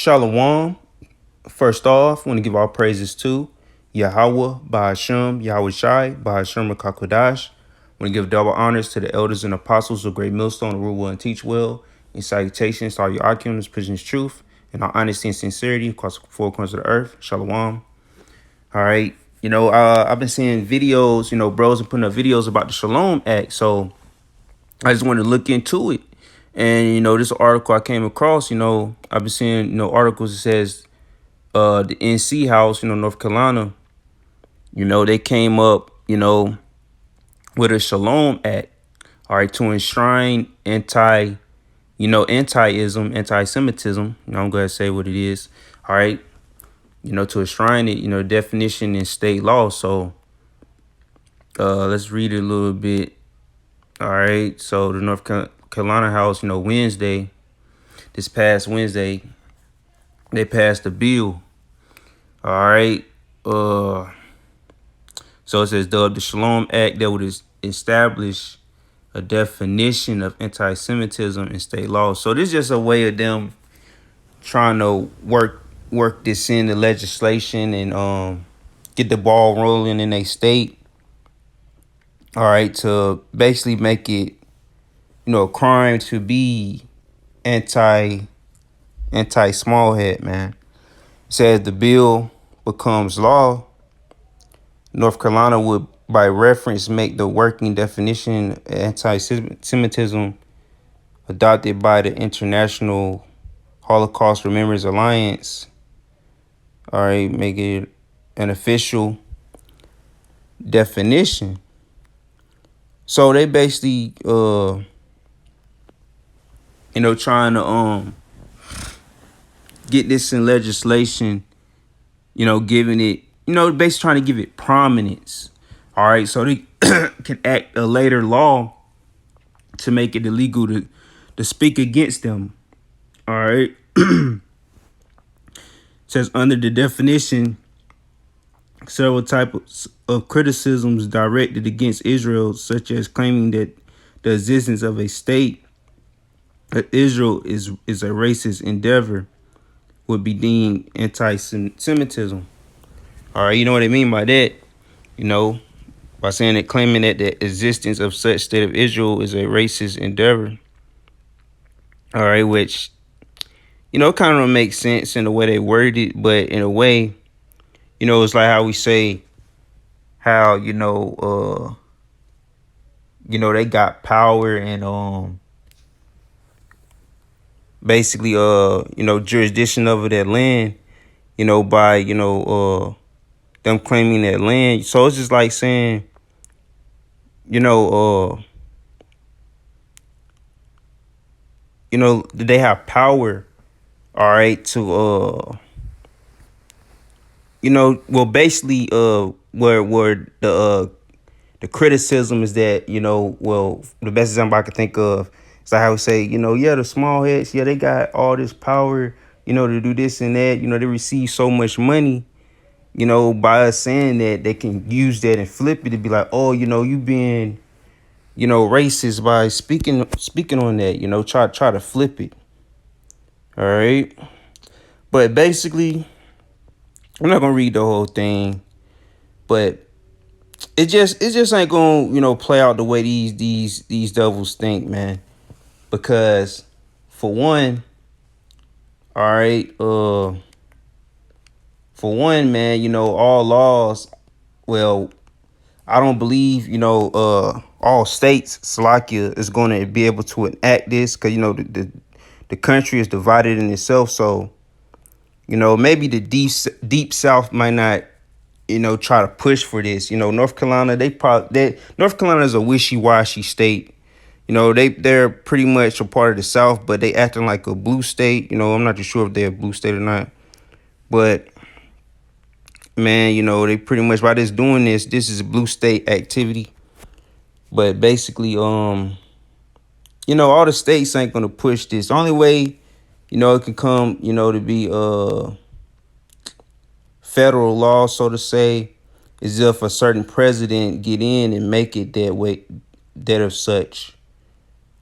Shalom. First off, I want to give all praises to Yahweh, Bahashem, Yahweh Shai, Bahashem Rakakodash. I want to give double honors to the elders and apostles of Great Millstone, to rule well and teach well. In salutations to all your occupants, preaching truth, and our honesty and sincerity across the four corners of the earth. Shalom. All right. I've been seeing videos, bros are putting up videos about the Shalom Act. So I just wanted to look into it. And, this article I came across, I've been seeing, articles that says the NC House, North Carolina, they came up, with a Shalom Act, all right, to enshrine anti-ism, anti-Semitism. I'm going to say what it is, all right, to enshrine it, definition in state law. So let's read it a little bit. All right, so the North Carolina House, this past Wednesday, they passed a bill. All right. So it says the Shalom Act that would establish a definition of anti-Semitism in state law. So this is just a way of them trying to work this in the legislation and get the ball rolling in a state. All right, to basically make it, a crime to be anti-smallhead, man. It says the bill becomes law. North Carolina would, by reference, make the working definition of anti-Semitism adopted by the International Holocaust Remembrance Alliance. All right, make it an official definition. So they basically, trying to get this in legislation, giving it, basically trying to give it prominence. All right, so they can act a later law to make it illegal to speak against them. All right. It says under the definition, several types of criticisms directed against Israel, such as claiming that the existence of a state that Israel is a racist endeavor, would be deemed anti-Semitism. All right, you know what I mean by that? By saying that, claiming that the existence of such state of Israel is a racist endeavor. All right, which, kind of makes sense in the way they worded it, but in a way, it's like how we say how, they got power and basically jurisdiction over that land, by them claiming that land. So it's just like saying, they have power, all right, to basically where the criticism is that, the best example I can think of is like how we say, the small heads, they got all this power, to do this and that, they receive so much money, by us saying that, they can use that and flip it to be like, oh, you being, racist by speaking on that, try to flip it. All right. But basically, I'm not gonna read the whole thing, but it just ain't gonna, play out the way these devils think, man. Because for one, all right, man, all laws, well, I don't believe, all states, Slovakia, is going to be able to enact this because, the country is divided in itself. So, maybe the deep South might not, try to push for this. North Carolina, North Carolina is a wishy-washy state. They're pretty much a part of the South, but they acting like a blue state. I'm not too sure if they're a blue state or not. But man, they pretty much by doing this is a blue state activity. But basically, all the states ain't gonna push this. The only way, it can come, to be federal law, so to say, is if a certain president get in and make it that way, that of such.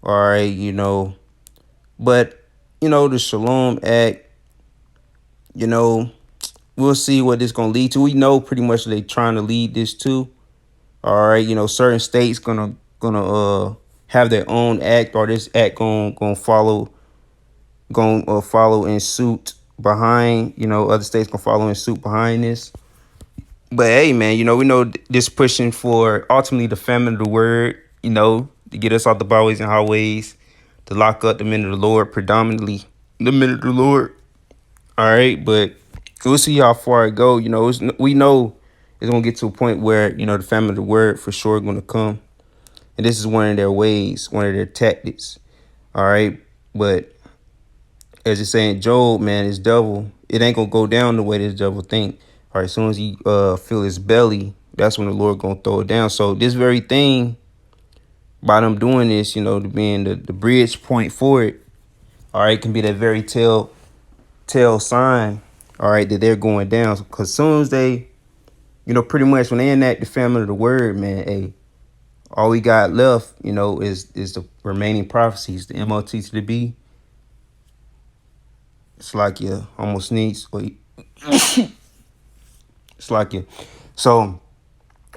All right, but the Shalom Act, you know, we'll see what this gonna lead to. We know pretty much they trying to lead this to. All right, you know, certain states gonna have their own act, or this act gonna follow in suit behind. You know, other states gonna follow in suit behind this. But hey, man, you know, we know this pushing for ultimately the famine of the word. You know, to get us off the byways and highways, to lock up the men of the Lord, predominantly the men of the Lord. All right, but we'll see how far it go. You know, we know it's gonna get to a point where, you know, the family of the word for sure gonna come, and this is one of their ways, one of their tactics. All right, but as it's saying, Job, man, this devil, it ain't gonna go down the way this devil think. All right, as soon as he feel his belly, that's when the Lord gonna throw it down. So this very thing, by them doing this, you know, to being the bridge point for it, all right, can be that very tell sign, all right, that they're going down. Because as soon as they, you know, pretty much when they enact the family of the word, man, hey, all we got left, you know, is the remaining prophecies, the MOT to the B. It's like you almost sneeze. It's like you. So,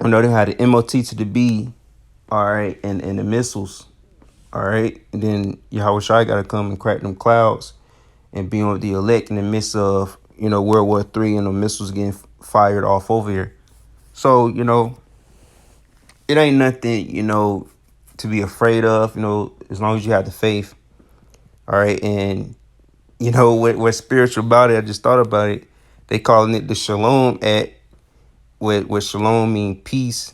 you know, they had the MOT to the B, all right, and the missiles, all right. And then Yahweh Shai got to come and crack them clouds and be on the elect in the midst of, you know, World War III and the missiles getting fired off over here. So, you know, it ain't nothing, you know, to be afraid of, you know, as long as you have the faith. All right. And, you know, what's spiritual about it, I just thought about it. They calling it the Shalom Act, what Shalom mean peace,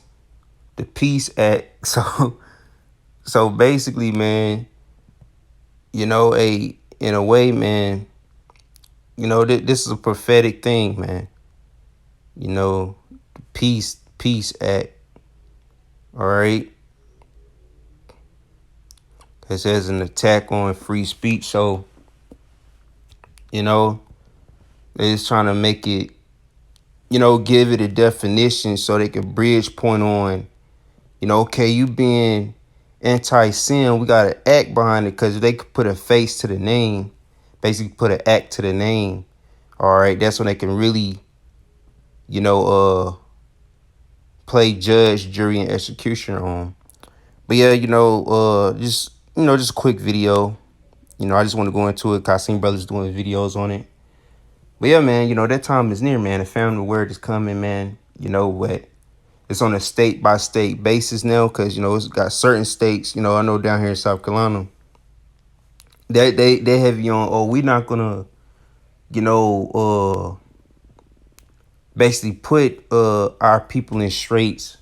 the Peace Act. So basically, man, you know, in a way, man, you know, this is a prophetic thing, man. You know, Peace Act. All right. It says an attack on free speech. So, you know, they're just trying to make it, you know, give it a definition so they can bridge point on, you know, okay, you being anti-sin, we got to act behind it, because they could put a face to the name, basically put an act to the name. All right, that's when they can really, you know, play judge, jury, and executioner on. But yeah, you know, just a quick video. You know, I just want to go into it because I seen brothers doing videos on it. But yeah, man, you know, that time is near, man. The family word is coming, man. You know what? It's on a state by state basis now, because, you know, it's got certain states, you know, I know down here in South Carolina, they heavy on, oh, we're not gonna, you know, basically put our people in straits,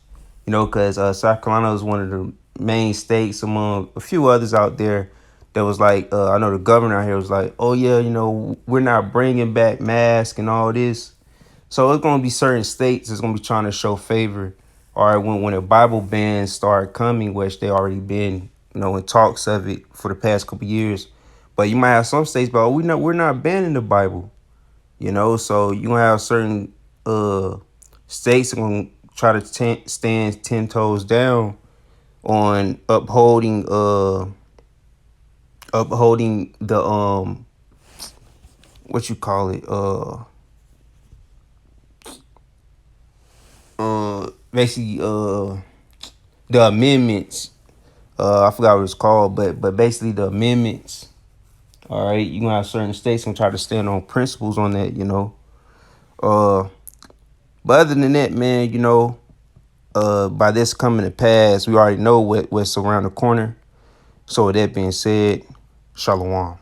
you know, because South Carolina is one of the main states among a few others out there that was like, I know the governor out here was like, oh yeah, you know, we're not bringing back masks and all this. So it's going to be certain states that's going to be trying to show favor. All right, when the Bible bans start coming, which they already been, you know, in talks of it for the past couple of years. But you might have some states, but oh, we're not banning the Bible, you know. So you gonna have certain states that gonna try to stand 10 toes down on upholding the what you call it basically the amendments. I forgot what it's called, but basically the amendments. All right, you gonna have certain states gonna try to stand on principles on that, you know. But other than that, man, you know, by this coming to pass, we already know what's around the corner. So with that being said, Shalom.